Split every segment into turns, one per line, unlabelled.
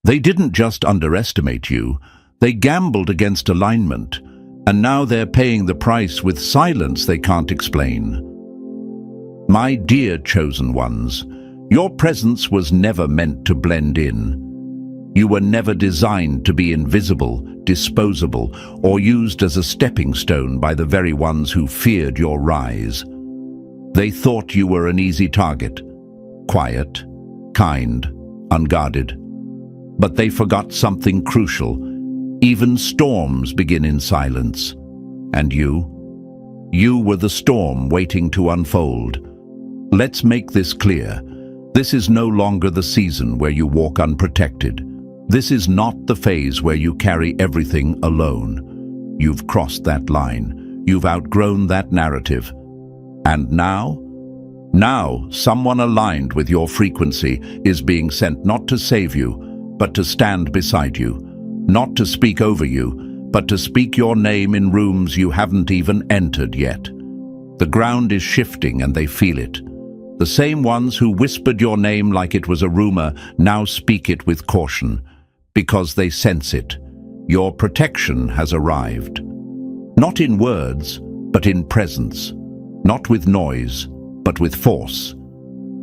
They didn't just underestimate you, they gambled against alignment, and now they're paying the price with silence they can't explain. My dear chosen ones, your presence was never meant to blend in. You were never designed to be invisible, disposable, or used as a stepping stone by the very ones who feared your rise. They thought you were an easy target, quiet, kind, unguarded. But they forgot something crucial. Even storms begin in silence. And you were the storm waiting to unfold. Let's make this clear. This is no longer the season where you walk unprotected. This is not the phase where you carry everything alone. You've crossed that line. You've outgrown that narrative. And now someone aligned with your frequency is being sent not to save you, but to stand beside you. Not to speak over you, but to speak your name in rooms you haven't even entered yet. The ground is shifting and they feel it. The same ones who whispered your name like it was a rumor now speak it with caution, because they sense it. Your protection has arrived. Not in words, but in presence. Not with noise, but with force.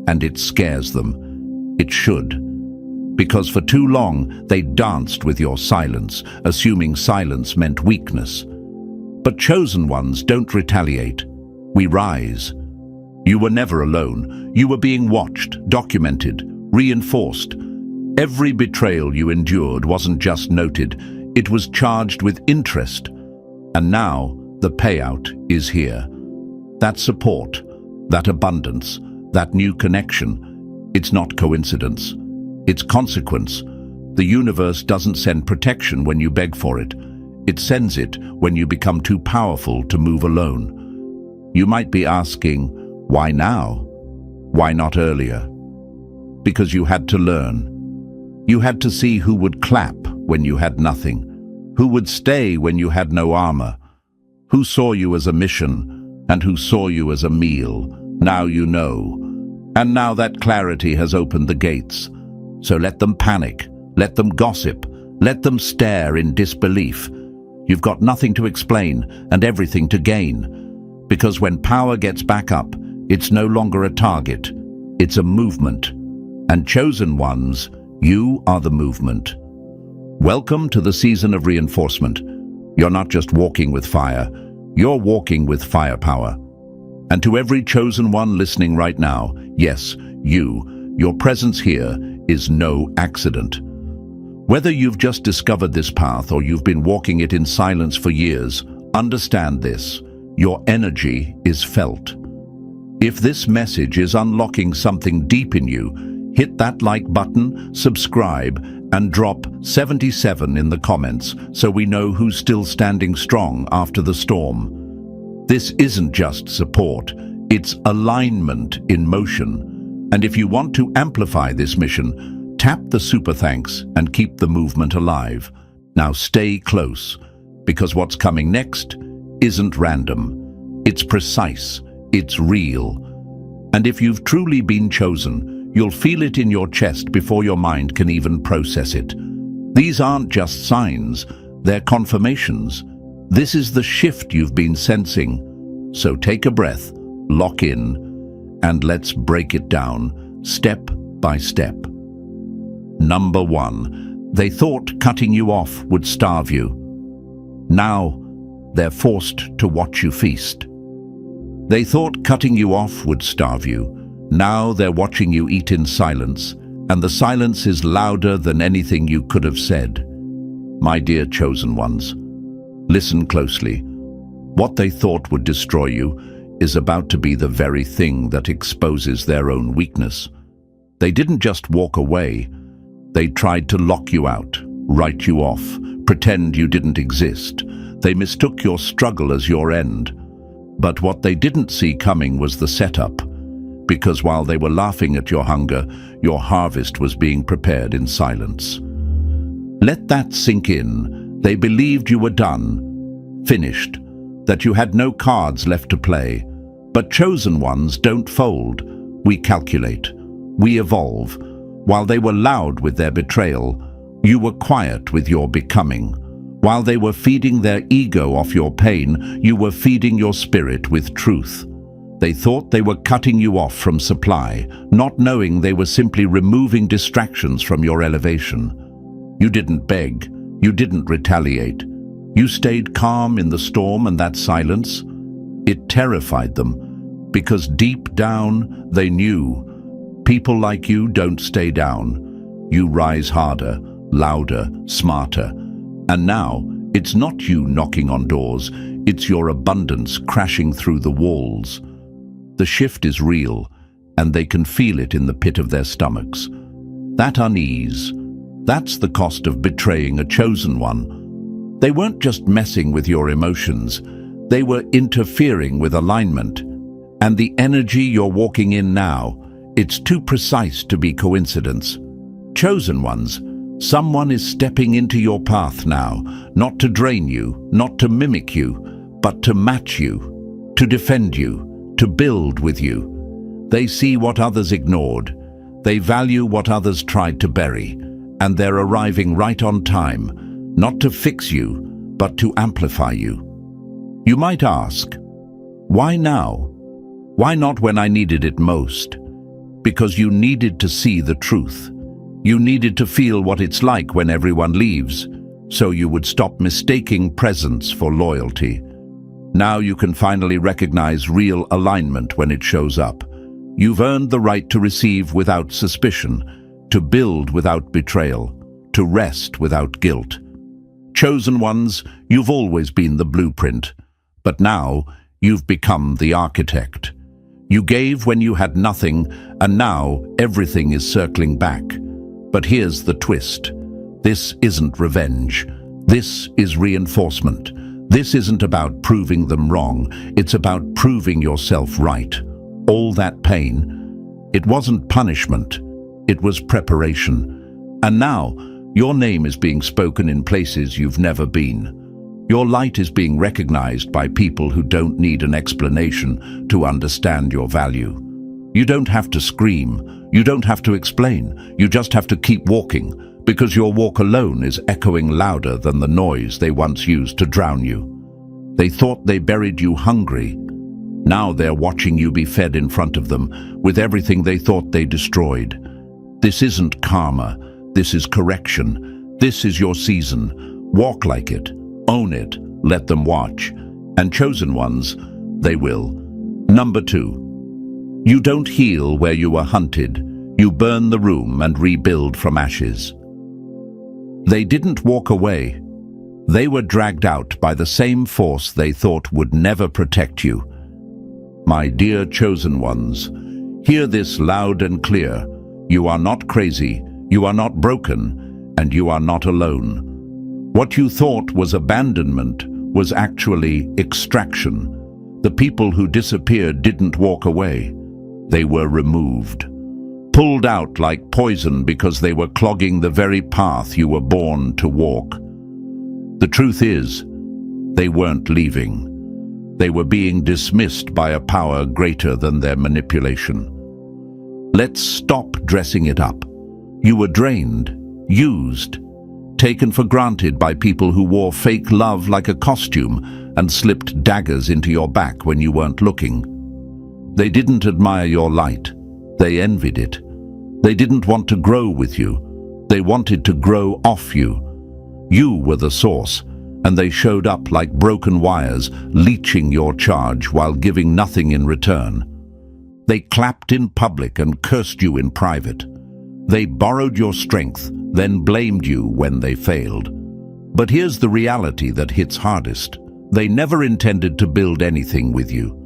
And it scares them. It should. Because for too long they danced with your silence, assuming silence meant weakness. But chosen ones don't retaliate. We rise. You were never alone. You were being watched, documented, reinforced. Every betrayal you endured wasn't just noted, it was charged with interest. And now the payout is here. That support, that abundance, that new connection, it's not coincidence. It's consequence. The universe doesn't send protection when you beg for it. It sends it when you become too powerful to move alone. You might be asking, why now? Why not earlier? Because you had to learn. You had to see who would clap when you had nothing, who would stay when you had no armor, who saw you as a mission and who saw you as a meal. Now you know. And now that clarity has opened the gates. So let them panic, let them gossip, let them stare in disbelief. You've got nothing to explain and everything to gain. Because when power gets back up, it's no longer a target, it's a movement. And chosen ones, you are the movement. Welcome to the season of reinforcement. You're not just walking with fire, you're walking with firepower. And to every chosen one listening right now, yes, your presence here is no accident. Whether you've just discovered this path or you've been walking it in silence for years, understand this: your energy is felt. If this message is unlocking something deep in you, hit that like button, subscribe, and drop 77 in the comments so we know who's still standing strong after the storm. This isn't just support, it's alignment in motion. And if you want to amplify this mission, tap the super thanks and keep the movement alive. Now stay close, because what's coming next isn't random. It's precise, it's real. And if you've truly been chosen, you'll feel it in your chest before your mind can even process it. These aren't just signs, they're confirmations. This is the shift you've been sensing. So take a breath, lock in, and let's break it down, step by step. Number 1, they thought cutting you off would starve you. Now, they're forced to watch you feast. They thought cutting you off would starve you. Now they're watching you eat in silence, and the silence is louder than anything you could have said. My dear chosen ones, listen closely. What they thought would destroy you is about to be the very thing that exposes their own weakness. They didn't just walk away. They tried to lock you out, write you off, pretend you didn't exist. They mistook your struggle as your end. But what they didn't see coming was the setup. Because while they were laughing at your hunger, your harvest was being prepared in silence. Let that sink in. They believed you were done, finished, that you had no cards left to play. But chosen ones don't fold. We calculate. We evolve. While they were loud with their betrayal, You were quiet with your becoming. While they were feeding their ego off your pain, you were feeding your spirit with truth. They thought they were cutting you off from supply, not knowing they were simply removing distractions from your elevation. You didn't beg. You didn't retaliate. You stayed calm in the storm, and that silence, it terrified them, because deep down they knew people like you don't stay down. You rise harder, louder, smarter. And now, it's not you knocking on doors, it's your abundance crashing through the walls. The shift is real, and they can feel it in the pit of their stomachs. That unease, that's the cost of betraying a chosen one. They weren't just messing with your emotions, they were interfering with alignment. And the energy you're walking in now, it's too precise to be coincidence. Chosen ones, someone is stepping into your path now, not to drain you, not to mimic you, but to match you, to defend you, to build with you. They see what others ignored. They value what others tried to bury, and they're arriving right on time, not to fix you, but to amplify you. You might ask, why now? Why not when I needed it most? Because you needed to see the truth. You needed to feel what it's like when everyone leaves, so you would stop mistaking presence for loyalty. Now you can finally recognize real alignment when it shows up. You've earned the right to receive without suspicion, to build without betrayal, to rest without guilt. Chosen ones, you've always been the blueprint, but now you've become the architect. You gave when you had nothing, and now everything is circling back. But here's the twist. This isn't revenge. This is reinforcement. This isn't about proving them wrong. It's about proving yourself right. All that pain, it wasn't punishment. It was preparation. And now, your name is being spoken in places you've never been. Your light is being recognized by people who don't need an explanation to understand your value. You don't have to scream. You don't have to explain. You just have to keep walking, because your walk alone is echoing louder than the noise they once used to drown you. They thought they buried you hungry. Now they're watching you be fed in front of them with everything they thought they destroyed. This isn't karma. This is correction. This is your season. Walk like it. Own it. Let them watch. And chosen ones, they will. Number 2. You don't heal where you were hunted. You burn the room and rebuild from ashes. They didn't walk away. They were dragged out by the same force they thought would never protect you. My dear chosen ones, hear this loud and clear. You are not crazy, you are not broken, and you are not alone. What you thought was abandonment was actually extraction. The people who disappeared didn't walk away. They were removed, pulled out like poison because they were clogging the very path you were born to walk. The truth is, they weren't leaving. They were being dismissed by a power greater than their manipulation. Let's stop dressing it up. You were drained, used, taken for granted by people who wore fake love like a costume and slipped daggers into your back when you weren't looking. They didn't admire your light. They envied it. They didn't want to grow with you. They wanted to grow off you. You were the source, and they showed up like broken wires, leeching your charge while giving nothing in return. They clapped in public and cursed you in private. They borrowed your strength, then blamed you when they failed. But here's the reality that hits hardest. They never intended to build anything with you.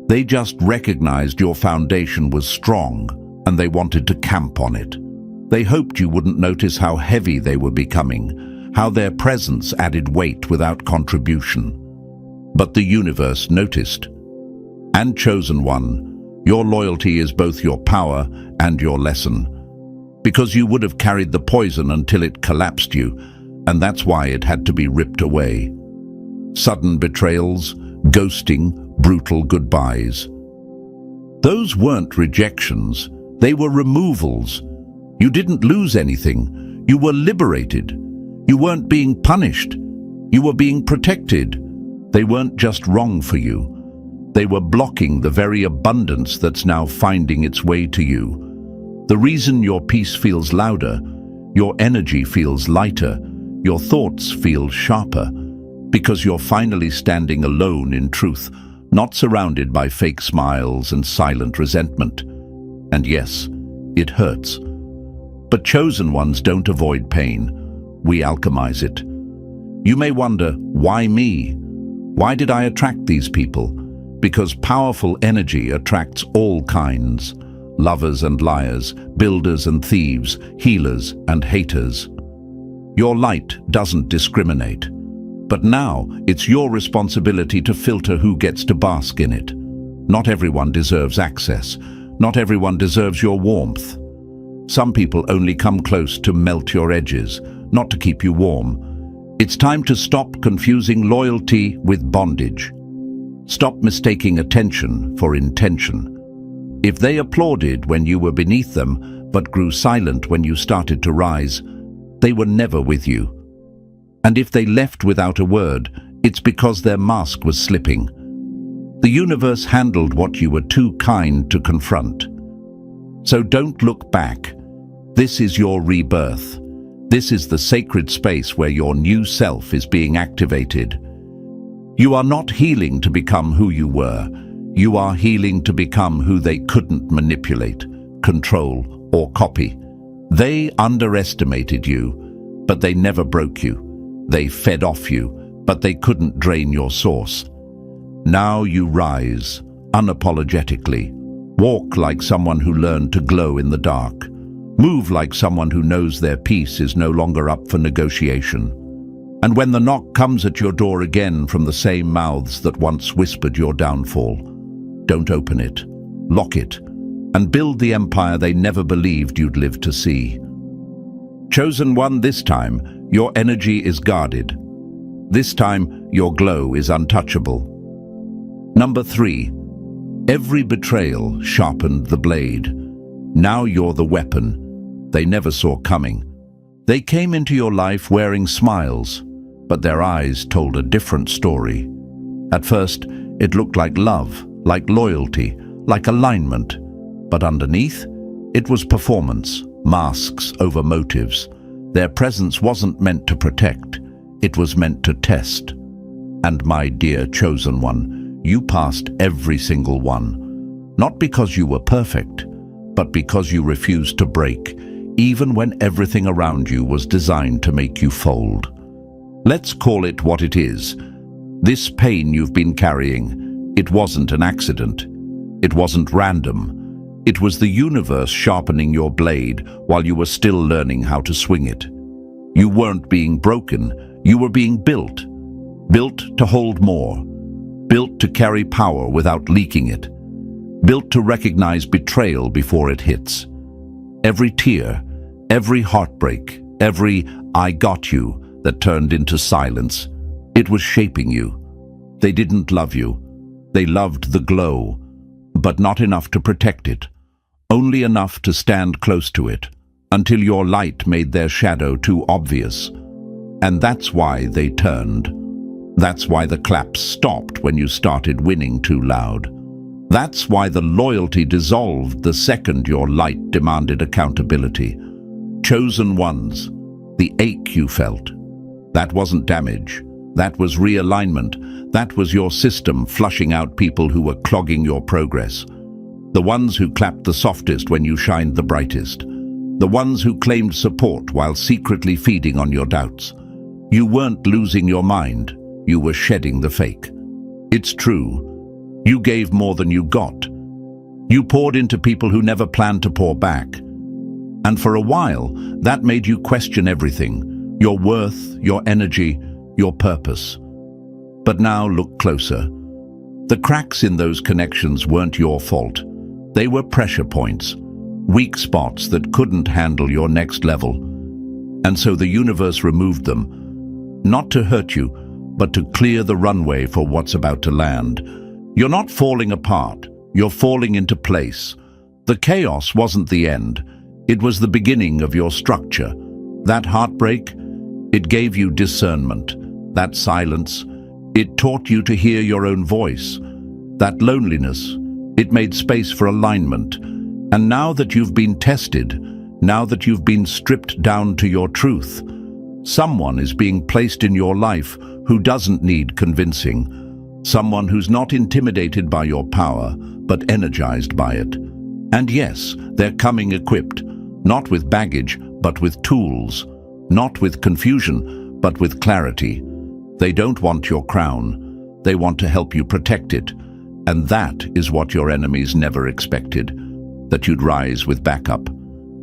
They just recognized your foundation was strong, and they wanted to camp on it. They hoped you wouldn't notice how heavy they were becoming, how their presence added weight without contribution. But the universe noticed. And chosen one, your loyalty is both your power and your lesson. Because you would have carried the poison until it collapsed you, and that's why it had to be ripped away. Sudden betrayals, ghosting, brutal goodbyes. Those weren't rejections, they were removals. You didn't lose anything, You were liberated. You weren't being punished. You were being protected. They weren't just wrong for you. They were blocking the very abundance that's now finding its way to you. The reason your peace feels louder, your energy feels lighter, your thoughts feel sharper, because you're finally standing alone in truth, not surrounded by fake smiles and silent resentment. And yes, it hurts. But chosen ones don't avoid pain. We alchemize it. You may wonder, why me? Why did I attract these people? Because powerful energy attracts all kinds. Lovers and liars, builders and thieves, healers and haters. Your light doesn't discriminate. But now it's your responsibility to filter who gets to bask in it. Not everyone deserves access. Not everyone deserves your warmth. Some people only come close to melt your edges, not to keep you warm. It's time to stop confusing loyalty with bondage. Stop mistaking attention for intention. If they applauded when you were beneath them, but grew silent when you started to rise, they were never with you. And if they left without a word, it's because their mask was slipping. The universe handled what you were too kind to confront. So don't look back. This is your rebirth. This is the sacred space where your new self is being activated. You are not healing to become who you were. You are healing to become who they couldn't manipulate, control, or copy. They underestimated you, but they never broke you. They fed off you, but they couldn't drain your source. Now you rise, unapologetically. Walk like someone who learned to glow in the dark. Move like someone who knows their peace is no longer up for negotiation. And when the knock comes at your door again from the same mouths that once whispered your downfall, don't open it, lock it, and build the empire they never believed you'd live to see. Chosen one, this time, your energy is guarded. This time, your glow is untouchable. Number 3. Every betrayal sharpened the blade. Now you're the weapon they never saw coming. They came into your life wearing smiles, but their eyes told a different story. At first, it looked like love, like loyalty, like alignment. But underneath, it was performance, masks over motives. Their presence wasn't meant to protect, it was meant to test. And my dear chosen one, you passed every single one. Not because you were perfect, but because you refused to break, even when everything around you was designed to make you fold. Let's call it what it is. This pain you've been carrying, it wasn't an accident. It wasn't random. It was the universe sharpening your blade while you were still learning how to swing it. You weren't being broken, you were being built. Built to hold more. Built to carry power without leaking it. Built to recognize betrayal before it hits. Every tear, every heartbreak, every "I got you" that turned into silence, it was shaping you. They didn't love you. They loved the glow, but not enough to protect it. Only enough to stand close to it, until your light made their shadow too obvious. And that's why they turned. That's why the claps stopped when you started winning too loud. That's why the loyalty dissolved the second your light demanded accountability. Chosen ones, the ache you felt, that wasn't damage. That was realignment. That was your system flushing out people who were clogging your progress. The ones who clapped the softest when you shined the brightest. The ones who claimed support while secretly feeding on your doubts. You weren't losing your mind. You were shedding the fake. It's true. You gave more than you got. You poured into people who never planned to pour back. And for a while, that made you question everything. Your worth, your energy, your purpose. But now look closer. The cracks in those connections weren't your fault. They were pressure points, weak spots that couldn't handle your next level. And so the universe removed them, not to hurt you, but to clear the runway for what's about to land. You're not falling apart, you're falling into place. The chaos wasn't the end, it was the beginning of your structure. That heartbreak, it gave you discernment. That silence, it taught you to hear your own voice. That loneliness, it made space for alignment. And now that you've been tested, now that you've been stripped down to your truth, someone is being placed in your life who doesn't need convincing. Someone who's not intimidated by your power, but energized by it. And yes, they're coming equipped, not with baggage, but with tools. Not with confusion, but with clarity. They don't want your crown. They want to help you protect it. And that is what your enemies never expected. That you'd rise with backup.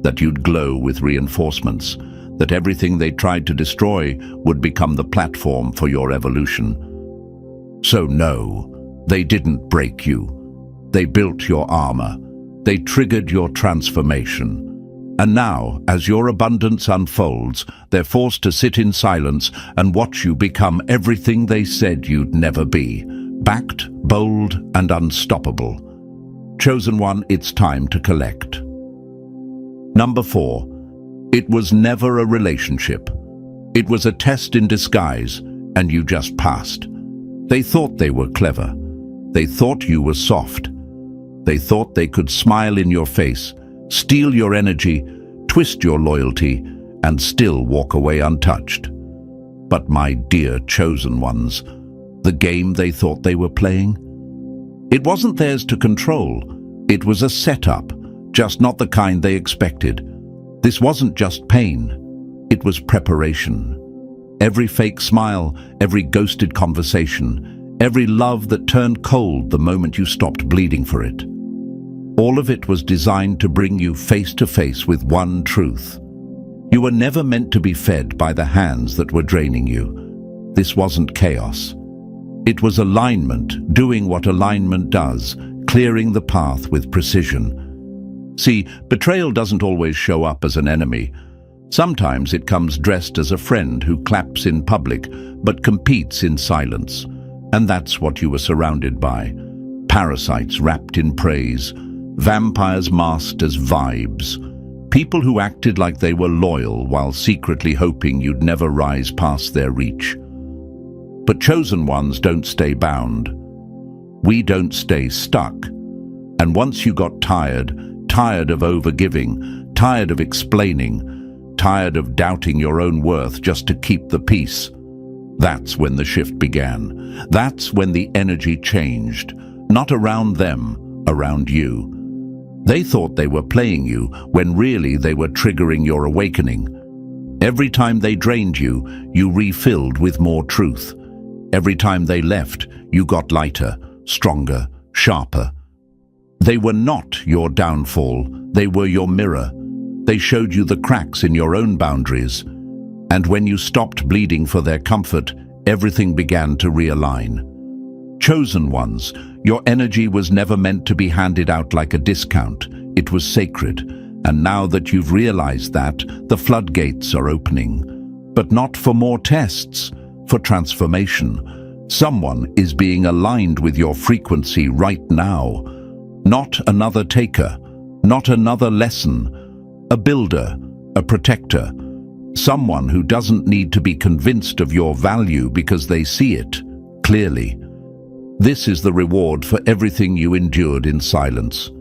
That you'd glow with reinforcements. That everything they tried to destroy would become the platform for your evolution. So no, they didn't break you. They built your armor. They triggered your transformation. And now, as your abundance unfolds, they're forced to sit in silence and watch you become everything they said you'd never be. Backed, bold, and unstoppable. Chosen one, it's time to collect. Number 4. It was never a relationship. It was a test in disguise, and you just passed. They thought they were clever. They thought you were soft. They thought they could smile in your face, steal your energy, twist your loyalty, and still walk away untouched. But my dear chosen ones, the game they thought they were playing? It wasn't theirs to control. It was a setup, just not the kind they expected. This wasn't just pain. It was preparation. Every fake smile, every ghosted conversation, every love that turned cold the moment you stopped bleeding for it. All of it was designed to bring you face to face with one truth. You were never meant to be fed by the hands that were draining you. This wasn't chaos. It was alignment, doing what alignment does, clearing the path with precision. See, betrayal doesn't always show up as an enemy. Sometimes it comes dressed as a friend who claps in public, but competes in silence. And that's what you were surrounded by. Parasites wrapped in praise. Vampires masked as vibes. People who acted like they were loyal while secretly hoping you'd never rise past their reach. But chosen ones don't stay bound. We don't stay stuck. And once you got tired of overgiving, tired of explaining, tired of doubting your own worth just to keep the peace, that's when the shift began. That's when the energy changed. Not around them, around you. They thought they were playing you when really they were triggering your awakening. Every time they drained you, you refilled with more truth. Every time they left, you got lighter, stronger, sharper. They were not your downfall, they were your mirror. They showed you the cracks in your own boundaries. And when you stopped bleeding for their comfort, everything began to realign. Chosen ones, your energy was never meant to be handed out like a discount. It was sacred. And now that you've realized that, the floodgates are opening. But not for more tests, for transformation. Someone is being aligned with your frequency right now. Not another taker, not another lesson. A builder, a protector. Someone who doesn't need to be convinced of your value because they see it clearly. This is the reward for everything you endured in silence.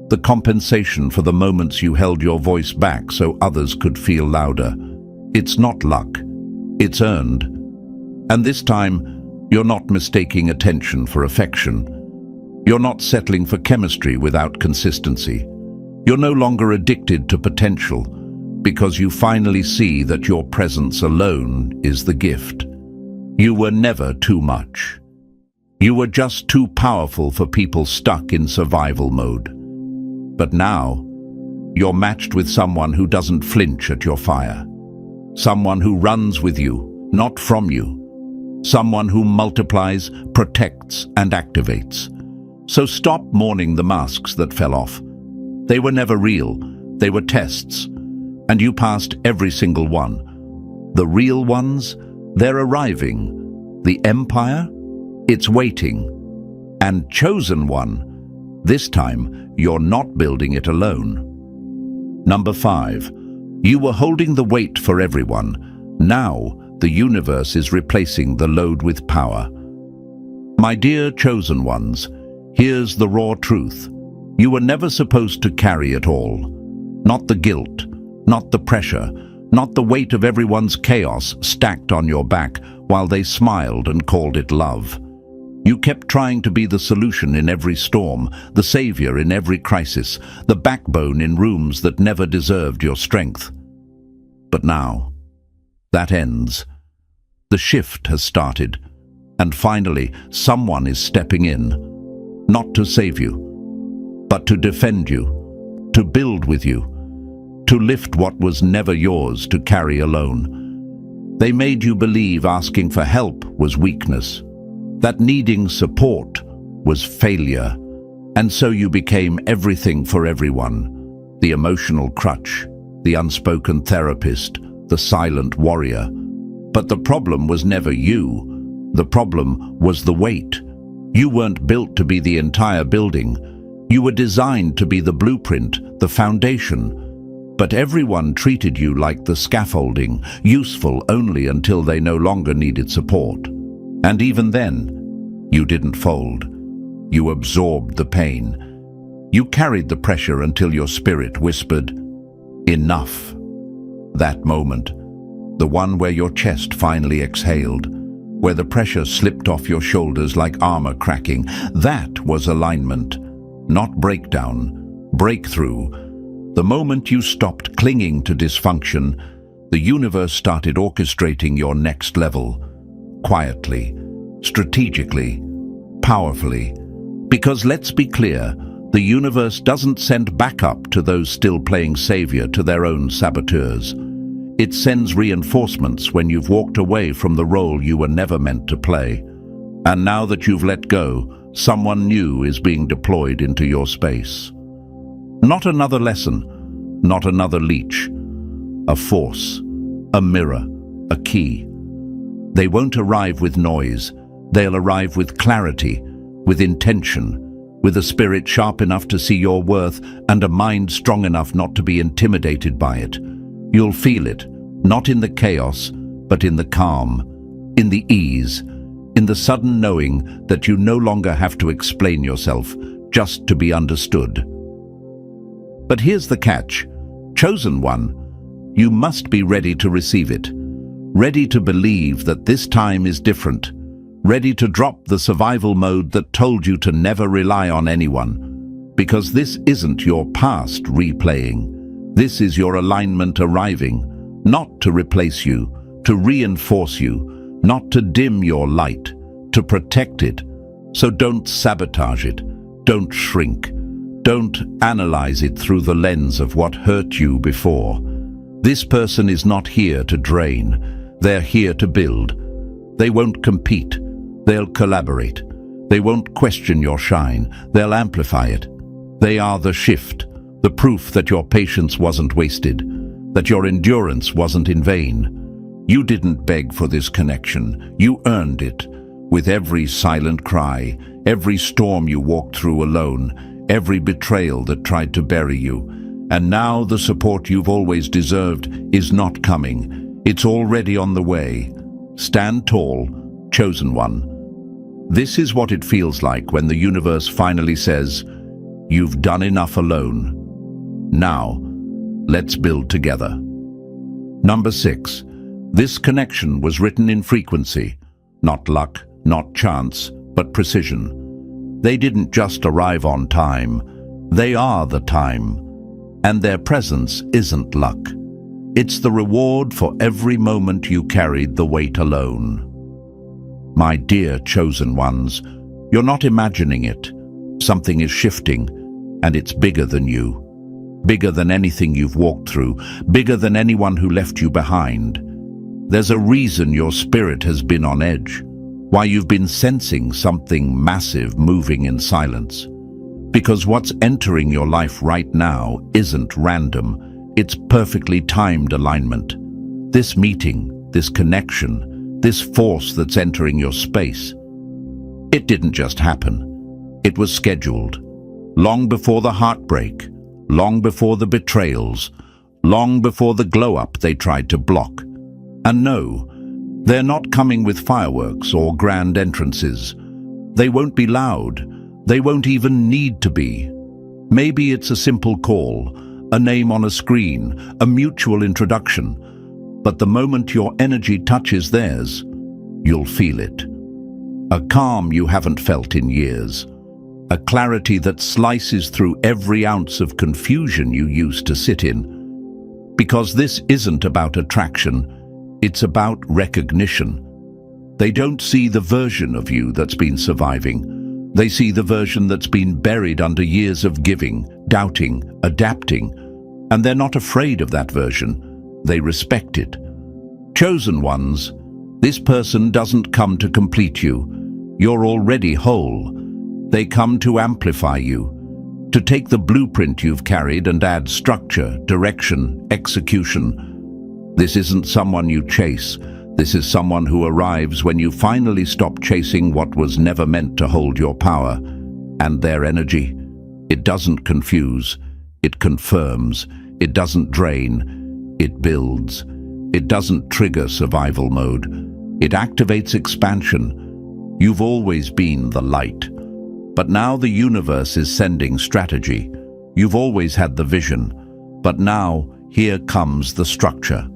The compensation for the moments you held your voice back so others could feel louder. It's not luck. It's earned. And this time, you're not mistaking attention for affection. You're not settling for chemistry without consistency. You're no longer addicted to potential because you finally see that your presence alone is the gift. You were never too much. You were just too powerful for people stuck in survival mode. But now, you're matched with someone who doesn't flinch at your fire. Someone who runs with you, not from you. Someone who multiplies, protects, and activates. So stop mourning the masks that fell off. They were never real. They were tests. And you passed every single one. The real ones, they're arriving. The empire, it's waiting. And chosen one, this time you're not building it alone. Number 5, You were holding the weight for everyone. Now, the universe is replacing the load with power. My dear chosen ones, here's the raw truth. You were never supposed to carry it all. Not the guilt, not the pressure, not the weight of everyone's chaos stacked on your back while they smiled and called it love. You kept trying to be the solution in every storm, the savior in every crisis, the backbone in rooms that never deserved your strength. But now, that ends. The shift has started, and finally, someone is stepping in, not to save you, but to defend you, to build with you, to lift what was never yours to carry alone. They made you believe asking for help was weakness, that needing support was failure, and so you became everything for everyone, the emotional crutch, the unspoken therapist, the silent warrior. But the problem was never you. The problem was the weight. You weren't built to be the entire building. You were designed to be the blueprint, the foundation. But everyone treated you like the scaffolding, useful only until they no longer needed support. And even then, you didn't fold. You absorbed the pain. You carried the pressure until your spirit whispered, "Enough." That moment, the one where your chest finally exhaled, where the pressure slipped off your shoulders like armor cracking, that was alignment, not breakdown, breakthrough. The moment you stopped clinging to dysfunction, the universe started orchestrating your next level, quietly, strategically, powerfully. Because let's be clear, the universe doesn't send backup to those still playing savior to their own saboteurs. It sends reinforcements when you've walked away from the role you were never meant to play. And now that you've let go, someone new is being deployed into your space. Not another lesson, not another leech. A force, a mirror, a key. They won't arrive with noise. They'll arrive with clarity, with intention, with a spirit sharp enough to see your worth and a mind strong enough not to be intimidated by it. You'll feel it, not in the chaos, but in the calm, in the ease, in the sudden knowing that you no longer have to explain yourself just to be understood. But here's the catch. Chosen one, you must be ready to receive it, ready to believe that this time is different, ready to drop the survival mode that told you to never rely on anyone. Because this isn't your past replaying. This is your alignment arriving, not to replace you, to reinforce you, not to dim your light, to protect it. So don't sabotage it, don't shrink, don't analyze it through the lens of what hurt you before. This person is not here to drain, they're here to build. They won't compete, they'll collaborate. They won't question your shine, they'll amplify it. They are the shift, the proof that your patience wasn't wasted, that your endurance wasn't in vain. You didn't beg for this connection, you earned it. With every silent cry, every storm you walked through alone, every betrayal that tried to bury you. And now the support you've always deserved is not coming. It's already on the way. Stand tall, chosen one. This is what it feels like when the universe finally says, "You've done enough alone. Now, let's build together." Number 6. This connection was written in frequency, not luck, not chance, but precision. They didn't just arrive on time, they are the time. And their presence isn't luck. It's the reward for every moment you carried the weight alone. My dear chosen ones, you're not imagining it. Something is shifting, and it's bigger than you. Bigger than anything you've walked through, bigger than anyone who left you behind. There's a reason your spirit has been on edge, why you've been sensing something massive moving in silence. Because what's entering your life right now isn't random, it's perfectly timed alignment. This meeting, this connection, this force that's entering your space, it didn't just happen. It was scheduled. Long before the heartbreak, long before the betrayals, long before the glow-up they tried to block. And no, they're not coming with fireworks or grand entrances. They won't be loud. They won't even need to be. Maybe it's a simple call, a name on a screen, a mutual introduction. But the moment your energy touches theirs, you'll feel it. A calm you haven't felt in years. A clarity that slices through every ounce of confusion you used to sit in. Because this isn't about attraction, it's about recognition. They don't see the version of you that's been surviving. They see the version that's been buried under years of giving, doubting, adapting. And they're not afraid of that version. They respect it. Chosen ones, this person doesn't come to complete you. You're already whole. They come to amplify you, to take the blueprint you've carried and add structure, direction, execution. This isn't someone you chase. This is someone who arrives when you finally stop chasing what was never meant to hold your power. And their energy, it doesn't confuse, it confirms, it doesn't drain, it builds. It doesn't trigger survival mode, it activates expansion. You've always been the light. But now the universe is sending strategy. You've always had the vision, but now here comes the structure.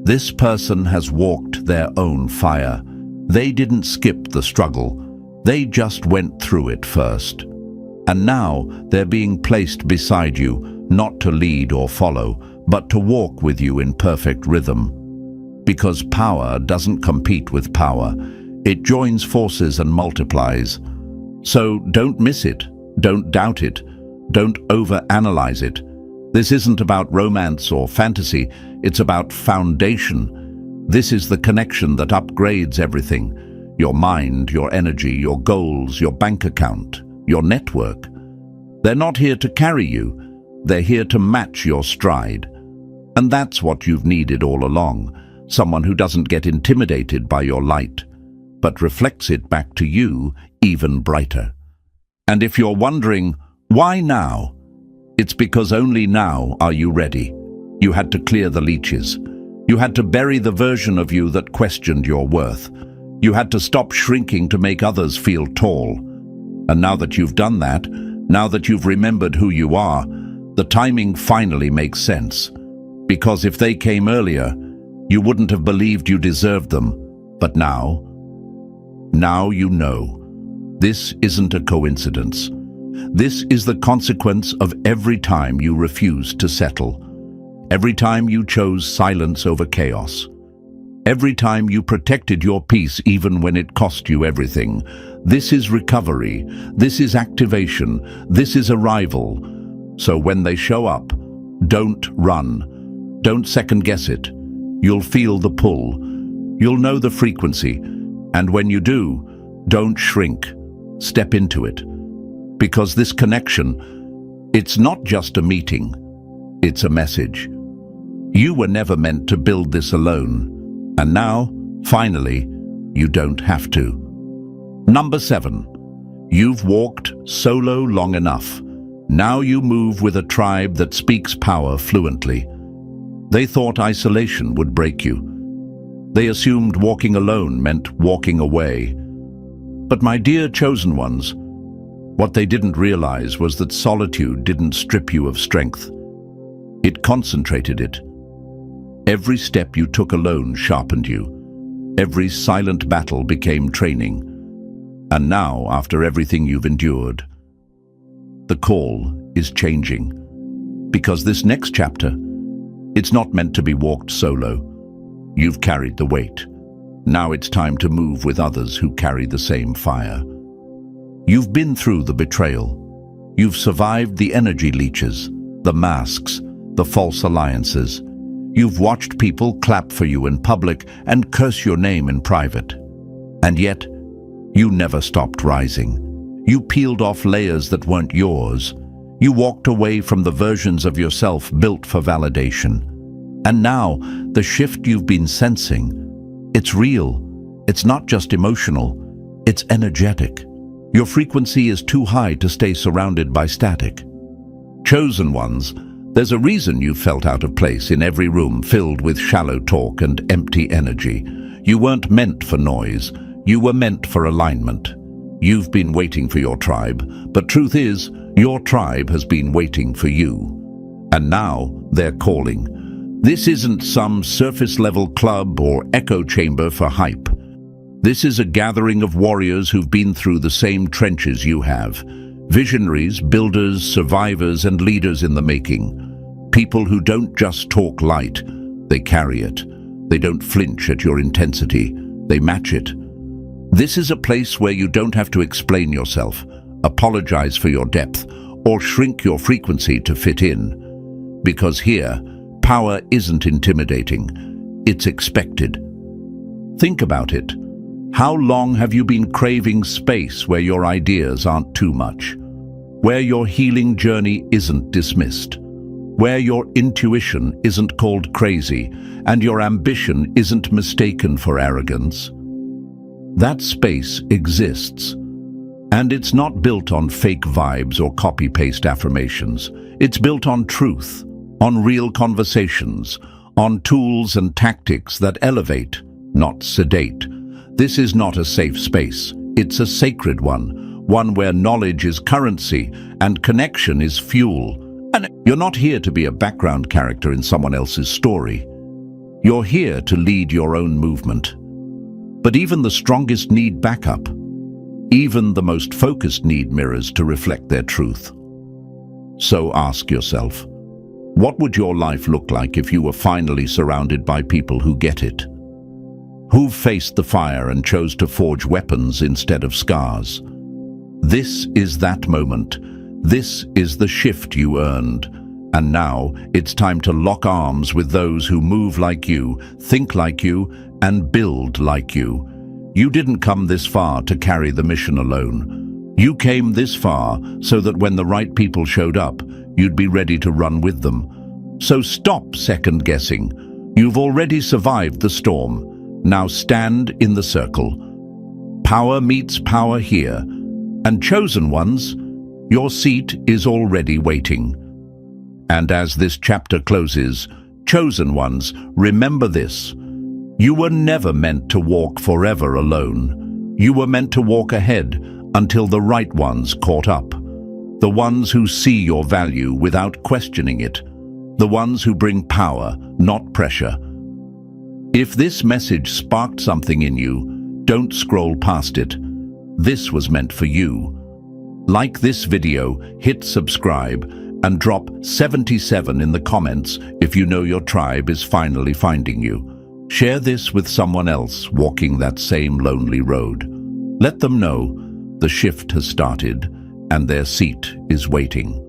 This person has walked their own fire. They didn't skip the struggle. They just went through it first. And now they're being placed beside you, not to lead or follow, but to walk with you in perfect rhythm. Because power doesn't compete with power. It joins forces and multiplies. So don't miss it, don't doubt it, don't overanalyze it. This isn't about romance or fantasy, it's about foundation. This is the connection that upgrades everything. Your mind, your energy, your goals, your bank account, your network. They're not here to carry you, they're here to match your stride. And that's what you've needed all along, someone who doesn't get intimidated by your light, but reflects it back to you even brighter. And if you're wondering, why now? It's because only now are you ready. You had to clear the leeches. You had to bury the version of you that questioned your worth. You had to stop shrinking to make others feel tall. And now that you've done that, now that you've remembered who you are, the timing finally makes sense. Because if they came earlier, you wouldn't have believed you deserved them. But now you know. This isn't a coincidence. This is the consequence of every time you refused to settle. Every time you chose silence over chaos. Every time you protected your peace even when it cost you everything. This is recovery. This is activation. This is arrival. So when they show up, don't run. Don't second-guess it. You'll feel the pull. You'll know the frequency. And when you do, don't shrink. Step into it. Because this connection, it's not just a meeting. It's a message. You were never meant to build this alone. And now, finally, you don't have to. Number 7. You've walked solo long enough. Now you move with a tribe that speaks power fluently. They thought isolation would break you. They assumed walking alone meant walking away. But my dear chosen ones, what they didn't realize was that solitude didn't strip you of strength. It concentrated it. Every step you took alone sharpened you. Every silent battle became training. And now, after everything you've endured, the call is changing. Because this next chapter, it's not meant to be walked solo. You've carried the weight. Now it's time to move with others who carry the same fire. You've been through the betrayal. You've survived the energy leeches, the masks, the false alliances. You've watched people clap for you in public and curse your name in private. And yet, you never stopped rising. You peeled off layers that weren't yours. You walked away from the versions of yourself built for validation. And now, the shift you've been sensing, it's real. It's not just emotional, it's energetic. Your frequency is too high to stay surrounded by static. Chosen ones, There's a reason you felt out of place in every room filled with shallow talk and empty energy. You weren't meant for noise. You were meant for alignment. You've been waiting for your tribe, but truth is, your tribe has been waiting for you. And now they're calling. This isn't some surface-level club or echo chamber for hype. This is a gathering of warriors who've been through the same trenches you have. Visionaries, builders, survivors, and leaders in the making. People who don't just talk light, they carry it. They don't flinch at your intensity, they match it. This is a place where you don't have to explain yourself, apologize for your depth, or shrink your frequency to fit in. Because here, power isn't intimidating, it's expected. Think about it. How long have you been craving space where your ideas aren't too much? Where your healing journey isn't dismissed? Where your intuition isn't called crazy and your ambition isn't mistaken for arrogance? That space exists. And it's not built on fake vibes or copy-paste affirmations. It's built on truth, on real conversations, on tools and tactics that elevate, not sedate. This is not a safe space. It's a sacred one where knowledge is currency and connection is fuel. And you're not here to be a background character in someone else's story. You're here to lead your own movement. But even the strongest need backup. Even the most focused need mirrors to reflect their truth. So ask yourself, what would your life look like if you were finally surrounded by people who get it? Who faced the fire and chose to forge weapons instead of scars? This is that moment. This is the shift you earned. And now it's time to lock arms with those who move like you, think like you, and build like you. You didn't come this far to carry the mission alone. You came this far so that when the right people showed up, you'd be ready to run with them. So stop second-guessing. You've already survived the storm. Now stand in the circle. Power meets power here. And chosen ones, your seat is already waiting. And as this chapter closes, chosen ones, remember this. You were never meant to walk forever alone. You were meant to walk ahead until the right ones caught up. The ones who see your value without questioning it. The ones who bring power, not pressure. If this message sparked something in you, don't scroll past it. This was meant for you. Like this video, hit subscribe, and drop 77 in the comments if you know your tribe is finally finding you. Share this with someone else walking that same lonely road. Let them know the shift has started and their seat is waiting.